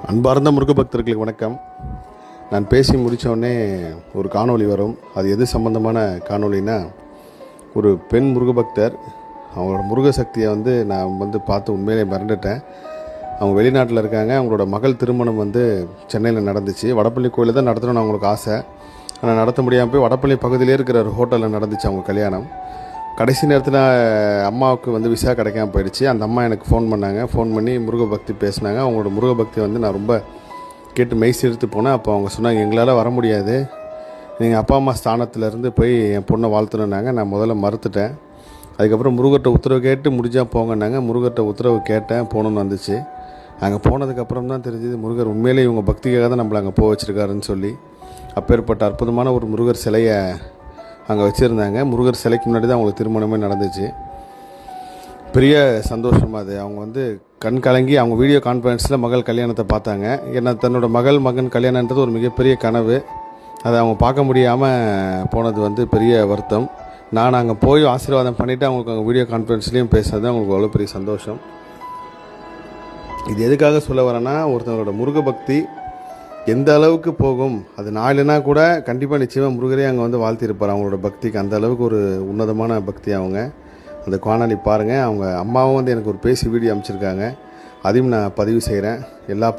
அன்பார்ந்த முருக பக்தர்களுக்கு வணக்கம். நான் பேசி முடித்தோடனே ஒரு காணொளி வரும். அது எது சம்பந்தமான காணொளினா, ஒரு பெண் முருக பக்தர் அவங்களோட முருக சக்தியை நான் பார்த்து உண்மையிலே மறந்துட்டேன். அவங்க வெளிநாட்டில் இருக்காங்க. அவங்களோட மகள் திருமணம் சென்னையில் நடந்துச்சு. வடப்பள்ளி கோயிலில் தான் நடத்தணும்னு அவங்களுக்கு ஆசை. ஆனால் நடத்த முடியாமல் போய் வடப்பள்ளி பகுதியிலே இருக்கிற ஒரு ஹோட்டலில் நடந்துச்சு அவங்க கல்யாணம். கடைசி நேரத்தில் அம்மாவுக்கு விசா கிடைக்காம போயிடுச்சு. அந்த அம்மா எனக்கு ஃபோன் பண்ணாங்க. ஃபோன் பண்ணி முருக பக்தி பேசினாங்க. அவங்களோட முருக பக்தி நான் ரொம்ப கேட்டு மெய் சிரித்து போனேன். அப்போ அவங்க சொன்னாங்க, எங்களால் வர முடியாது, நீங்கள் அப்பா அம்மா ஸ்தானத்துலேருந்து போய் என் பொண்ணை வாழ்த்தணுன்னாங்க. நான் முதல்ல மறுத்துட்டேன். அதுக்கப்புறம் முருகர்கிட்ட உத்தரவு கேட்டு முடிஞ்சால் போங்கன்னாங்க. முருகர்கிட்ட உத்தரவு கேட்டேன், போகணுன்னு வந்துச்சு. அங்கே போனதுக்கப்புறம் தான் தெரிஞ்சுது, முருகர் உண்மையிலே இவங்க பக்திக்காக தான் நம்மளை அங்கே போக வச்சுருக்காருன்னு சொல்லி. அப்பேற்பட்ட அற்புதமான ஒரு முருகர் சிலையை அங்கே வச்சுருந்தாங்க. முருகர் சிலைக்கு முன்னாடி தான் அவங்களுக்கு திருமணமே நடந்துச்சு. பெரிய சந்தோஷமாக அது. அவங்க கண் கலங்கி அவங்க வீடியோ கான்ஃபரன்ஸில் மகள் கல்யாணத்தை பார்த்தாங்க. ஏன்னா தன்னோட மகன் கல்யாணன்றது ஒரு மிகப்பெரிய கனவு. அதை அவங்க பார்க்க முடியாமல் போனது பெரிய வருத்தம். நான் அங்கே போய் ஆசீர்வாதம் பண்ணிவிட்டு அவங்களுக்கு அங்கே வீடியோ கான்ஃபரன்ஸ்லேயும் பேசுறது அவங்களுக்கு அவ்வளோ பெரிய சந்தோஷம். இது எதுக்காக சொல்ல வரேன்னா, ஒருத்தவங்களோட முருக பக்தி எந்த அளவுக்கு போகும், அது நாளினா கூட கண்டிப்பாக நிச்சயமாக முருகரே அங்கே வாழ்த்திருப்பார். அவங்களோட பக்திக்கு அந்த அளவுக்கு ஒரு உன்னதமான பக்தி அவங்க. அந்த காணொளி பாருங்கள். அவங்க அம்மாவும் எனக்கு ஒரு பேசி வீடியோ அனுப்பிச்சிருக்காங்க. அதையும் நான் பதிவு செய்கிறேன். எல்லா